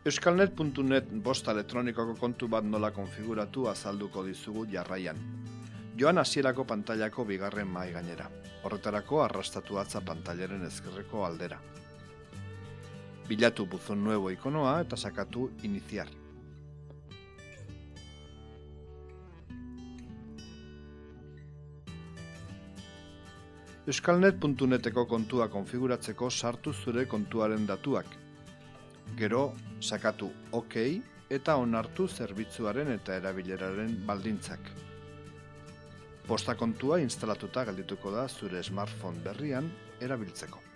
Euskalnet.net posta elektronikoko kontu bat nola konfiguratu azalduko dizugu jarraian. Joan hasierako pantailako bigarren mahai gainera. Horretarako arrastatu atza pantailaren ezkerreko aldera. Bilatu buzon nuevo ikonoa eta sakatu iniciar. Euskalnet.neteko kontua konfiguratzeko sartu zure kontuaren datuak. Gero, sakatu OK eta onartu zerbitzuaren eta erabileraren baldintzak. Posta kontua instalatuta geldituko da zure smartphone berrian erabiltzeko.